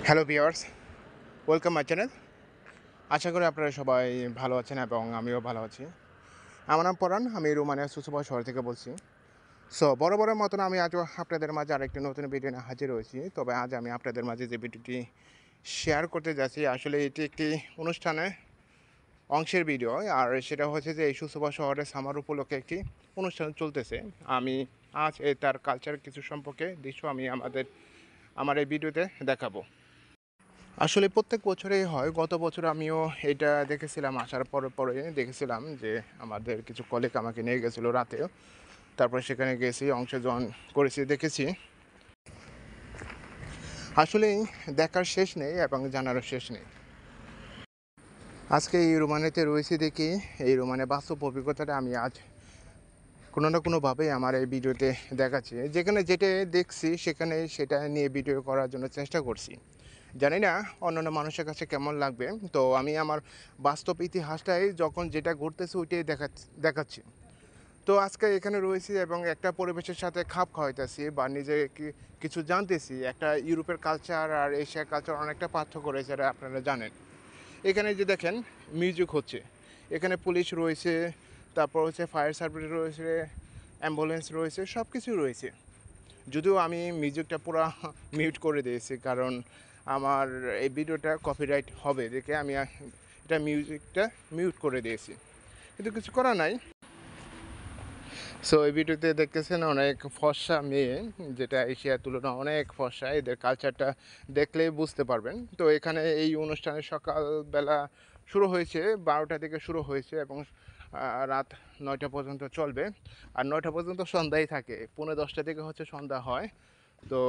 Hello viewers, welcome my channel. আশা করি আপনারা সবাই ভালো আছেন এবং আমিও ভালো আছি। আমার নাম পরাণ, আমি রোমানিয়ার সুসুবা শহর থেকে বলছি। সো বরাবরের মতন আমি আজও আপনাদের মাঝে আরেকটি নতুন ভিডিও নিয়ে হাজির হয়েছি। তবে আজ আমি আপনাদের মাঝে যে ভিডিওটি শেয়ার করতে যাচ্ছি আসলে এটি একটি অনুষ্ঠানে অংশের ভিডিও। আর সেটা হচ্ছে যে এই সুসুবা শহরে সামার উপলক্ষে একটি অনুষ্ঠান চলতেছে। আমি আজ তার কালচার কিছু সম্পর্কে দৃশ্য আমি আমার এই ভিডিওতে দেখাবো। আসলে প্রত্যেক বছরেই হয়। গত বছর আমিও এটা দেখেছিলাম, আসার পরে দেখেছিলাম যে আমাদের কিছু কলিগ আমাকে নিয়ে গেছিলো রাতেও। তারপরে সেখানে গেছি, অংশগ্রহণ করেছি, দেখেছি। আসলেই দেখার শেষ নেই এবং জানারও শেষ নেই। আজকে এই রোমানিতে রয়েছি দেখি এই রোমানে বাস্তব অভিজ্ঞতাটা আমি আজ কোনো না কোনোভাবেই আমার এই ভিডিওতে দেখাচ্ছি। যেখানে যেটা দেখছি সেখানে সেটা নিয়ে ভিডিও করার জন্য চেষ্টা করছি। জানি না অন্যান্য মানুষের কাছে কেমন লাগবে। তো আমি আমার বাস্তব ইতিহাসটাই যখন যেটা ঘটতেছে ওইটাই দেখাচ্ছি। তো আজকে এখানে রয়েছি এবং একটা পরিবেশের সাথে খাপ খাওয়াইতেছি বা নিজে কিছু জানতেছি। একটা ইউরোপের কালচার আর এশিয়ার কালচার অনেকটা পার্থক্য রয়েছে, এটা আপনারা জানেন। এখানে যে দেখেন মিউজিক হচ্ছে, এখানে পুলিশ রয়েছে, তারপর হচ্ছে ফায়ার সার্ভিস রয়েছে, অ্যাম্বুলেন্স রয়েছে, সব কিছুই রয়েছে। যদিও আমি মিউজিকটা পুরো মিউট করে দিয়েছি, কারণ আমার এই ভিডিওটা কপিরাইট হবে দেখে আমি এটা মিউজিকটা মিউট করে দিয়েছি, কিন্তু কিছু করার নাই। সো এই ভিডিওতে দেখতেছেন অনেক ফর্সা মেয়ে, যেটা এশিয়ার তুলনা অনেক ফর্সা, এদের কালচারটা দেখলেই বুঝতে পারবেন। তো এখানে এই অনুষ্ঠানে সকালবেলা শুরু হয়েছে, 12টা থেকে শুরু হয়েছে এবং রাত 9টা পর্যন্ত চলবে। আর 9টা পর্যন্ত সন্ধ্যায় থাকে, 10:45 থেকে হচ্ছে সন্ধ্যা হয়। তো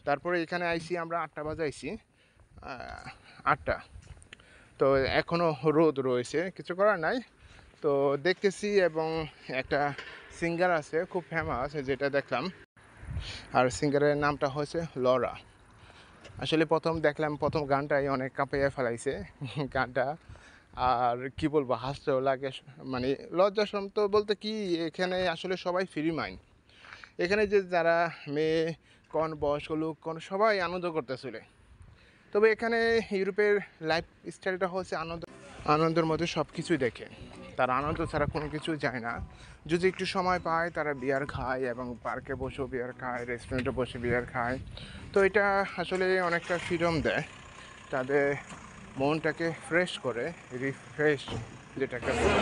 তারপরে এখানে আইসি আমরা 8টা বাজে আইসি, 8টা। তো এখনও রোদ রয়েছে, কিছু করার নাই। তো দেখতেছি এবং একটা সিঙ্গার আছে খুব ফেমাস, যেটা দেখলাম। আর সিঙ্গারের নামটা হচ্ছে লরা। আসলে প্রথম দেখলাম, প্রথম গানটাই অনেক কাঁপাইয়া ফেলাইছে গানটা। আর কি বলবো, হাসতেও লাগে, মানে লজ্জাশরম তো বলতে কি, এখানে আসলে সবাই ফ্রি মাইন্ড। এখানে যে যারা মেয়ে কোন বয়স্ক লোক কোন সবাই আনন্দ করতেছিল। তবে এখানে ইউরোপের লাইফ স্টাইলটা হচ্ছে আনন্দের মধ্যে সব কিছুই দেখে, তারা আনন্দ ছাড়া কোনো কিছু যায় না। যদি একটু সময় পায় তারা বিয়ার খায় এবং পার্কে বসেও বিয়ার খায়, রেস্টুরেন্টে বসে বিয়ার খায়। তো এটা আসলে অনেকটা ফ্রিডম দেয়, তাদের মনটাকে ফ্রেশ করে, রিফ্রেশ যেটাকে বলে।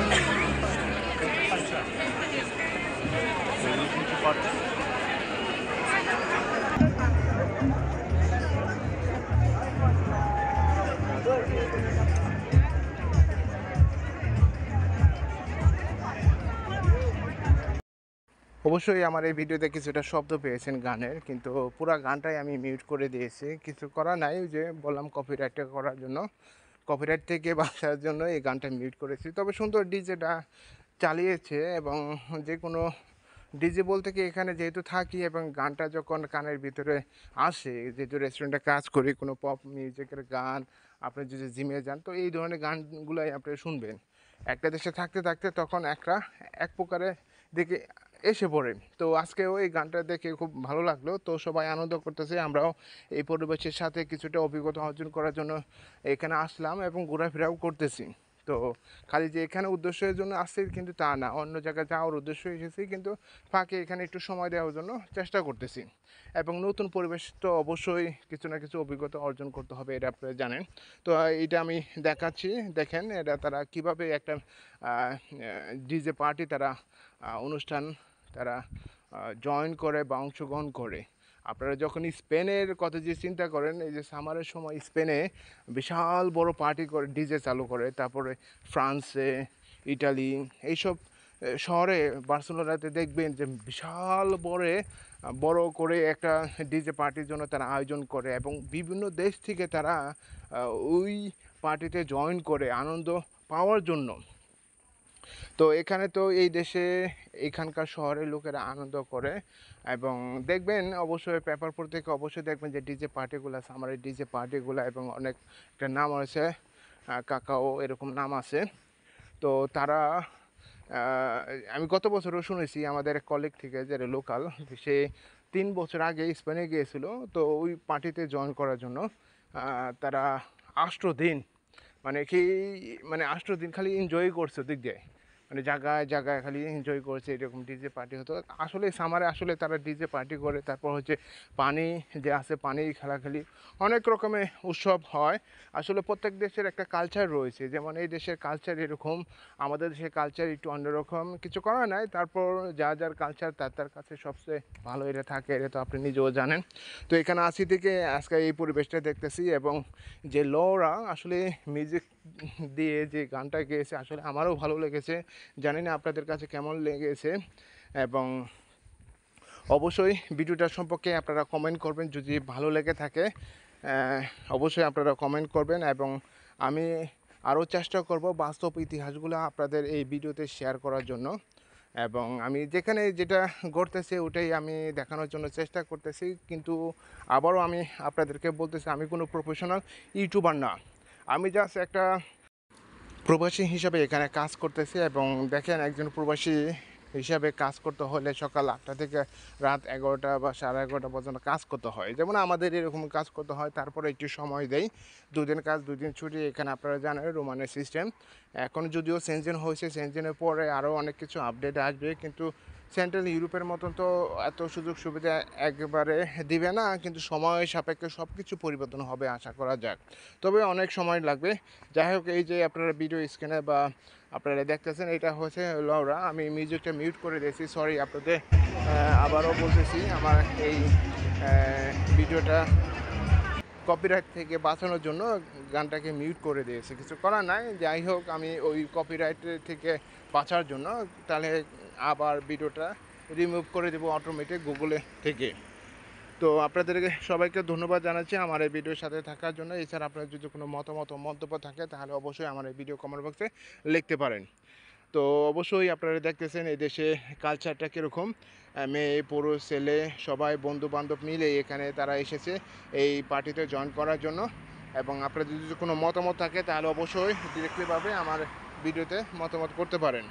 অবশ্যই আমার এই ভিডিওতে কিছুটা শব্দ পেয়েছেন গানের, কিন্তু পুরো গানটাই আমি মিউট করে দিয়েছি, কিছু করা নাই। ওই যে বললাম, কপিরাইটটা করার জন্য, কপিরাইট থেকে বাঁচার জন্য এই গানটা মিউট করেছি। তবে সুন্দর ডিজেটা চালিয়েছে এবং যে কোনো ডিজে বলতে কি, এখানে যেহেতু থাকি এবং গানটা যখন কানের ভিতরে আসে, যেহেতু রেস্টুরেন্টে কাজ করি, কোনো পপ মিউজিকের গান আপনি যদি জিমে যান, তো এই ধরনের গানগুলোই আপনি শুনবেন। একটা দেশে থাকতে থাকতে তখন এক প্রকারে দেখে এসে পড়ে। তো আজকেও এই গানটা দেখে খুব ভালো লাগলো। তো সবাই আনন্দ করতেছে, আমরাও এই পরিবেশের সাথে কিছুটা অভিজ্ঞতা অর্জন করার জন্য এখানে আসলাম এবং ঘোরাফেরাও করতেছি। তো খালি যে এখানে উদ্দেশ্যের জন্য আসছি কিন্তু তা না, অন্য জায়গায় যাওয়ার উদ্দেশ্য এসেছি, কিন্তু ফাঁকে এখানে একটু সময় দেওয়ার জন্য চেষ্টা করতেছি। এবং নতুন পরিবেশ তো অবশ্যই কিছু না কিছু অভিজ্ঞতা অর্জন করতে হবে, এটা আপনারা জানেন। তো এটা আমি দেখাচ্ছি, দেখেন এটা তারা কিভাবে একটা ডিজে পার্টি তারা অনুষ্ঠান তারা জয়েন করে বা অংশগ্রহণ করে। আপনারা যখন স্পেনের কথা যে চিন্তা করেন, এই যে সামারের সময় স্পেনে বিশাল বড় পার্টি করে, ডিজে চালু করে। তারপরে ফ্রান্সে, ইটালি, এইসব শহরে, বার্সেলোনাতে দেখবেন যে বিশাল বড় করে একটা ডিজে পার্টির জন্য তারা আয়োজন করে এবং বিভিন্ন দেশ থেকে তারা ওই পার্টিতে জয়েন করে আনন্দ পাওয়ার জন্য। তো এখানে তো এই দেশে এখানকার শহরের লোকেরা আনন্দ করে এবং দেখবেন অবশ্যই পেপার পত্রিকা অবশ্যই দেখবেন যে ডিজে পার্টিগুলো আছে, আমার এই ডিজে পার্টিগুলো, এবং অনেক একটা নাম আছে, কাকাও এরকম নাম আছে। তো তারা আমি গত বছরও শুনেছি আমাদের এক কলিগ থেকে, যে লোকাল, সে 3 বছর আগে স্পেনে গিয়েছিল, তো ওই পার্টিতে জয়েন করার জন্য। তারা ৮ দিন মানে কি মানে ৮ দিন খালি এনজয় করছে দিক দিয়ে, মানে জায়গায় জায়গায় খালি এনজয় করছে, এরকম ডিজে পার্টি হতো। আসলে সামারে আসলে তারা ডিজে পার্টি করে, তারপর হচ্ছে পানি যে আছে পানি খেলাখেলি, অনেক রকমের উৎসব হয়। আসলে প্রত্যেক দেশের একটা কালচার রয়েছে, যেমন এই দেশের কালচার এরকম, আমাদের দেশের কালচার একটু অন্যরকম, কিছু করার নাই। তারপর যার কালচার তার কাছে সবচেয়ে ভালো এটা থাকে, এটা তো আপনি নিজেও জানেন। তো এখানে আসি থেকে আজকে এই পরিবেশটা দেখতেছি, এবং যে লরা আসলে মিউজিক দিয়ে যে গানটা গেয়েছে আসলে আমারও ভালো লেগেছে। জানি না আপনাদের কাছে কেমন লেগেছে, এবং অবশ্যই ভিডিওটা সম্পর্কে আপনারা কমেন্ট করবেন যদি ভালো লেগে থাকে। অবশ্যই আপনারা কমেন্ট করবেন, এবং আমি আরও চেষ্টা করব বাস্তব ইতিহাসগুলো আপনাদের এই ভিডিওতে শেয়ার করার জন্য, এবং আমি যেখানে যেটা ঘটতেছে ওটাই আমি দেখানোর জন্য চেষ্টা করতেছি। কিন্তু আবারও আমি আপনাদেরকে বলতেছি, আমি কোনো প্রফেশনাল ইউটিউবার না, আমি জাস্ট একটা প্রবাসী হিসাবে এখানে কাজ করতেছি। এবং দেখেন, একজন প্রবাসী হিসাবে কাজ করতে হলে সকাল 8টা থেকে রাত 11টা বা 11:30 পর্যন্ত কাজ করতে হয়, যেমন আমাদের এরকম কাজ করতে হয়। তারপরে একটু সময় দেই, 2 দিন কাজ 2 দিন ছুটি। এখানে আপনারা জানেন রোমানের সিস্টেম। এখন যদিও সেনজেন হয়েছে, সেনজেনের পরে আরও অনেক কিছু আপডেট আসবে, কিন্তু সেন্ট্রাল ইউরোপের মতন তো এত সুযোগ সুবিধা একবারে দিবে না, কিন্তু সময় সাপেক্ষে সব কিছু পরিবর্তন হবে আশা করা যাক, তবে অনেক সময় লাগবে। যাই হোক, এই যে আপনারা ভিডিও স্ক্রিনে বা আপনারা দেখতেছেন, এটা হচ্ছে লরা। আমি মিউজিকটা মিউট করে দিয়েছি, সরি আপনাদের আবারও বলতেছি, আমার এই ভিডিওটা কপিরাইট থেকে বাঁচানোর জন্য গানটাকে মিউট করে দিয়েছি, কিছু করার নাই। যাই হোক, আমি ওই কপিরাইট থেকে বাঁচার জন্য তাহলে আবার ভিডিওটা রিমুভ করে দেবো অটোমেটিক গুগলে থেকে। তো আপনাদেরকে সবাইকে ধন্যবাদ জানাচ্ছি আমার এই ভিডিওর সাথে থাকার জন্য। এছাড়া আপনার যদি কোনো মতামত ও মন্তব্য থাকে তাহলে অবশ্যই আমার এই ভিডিও কমেন্ট বক্সে লিখতে পারেন। তো অবশ্যই আপনারা দেখতেছেন এই দেশে কালচারটা কীরকম, মেয়ে পুরুষ ছেলে সবাই বন্ধু বান্ধব মিলে এখানে তারা এসেছে এই পার্টিতে জয়েন করার জন্য। এবং আপনাদের যদি কোনো মতামত থাকে তাহলে অবশ্যই ডিরেক্টলিভাবে আমার ভিডিওতে মতামত করতে পারেন।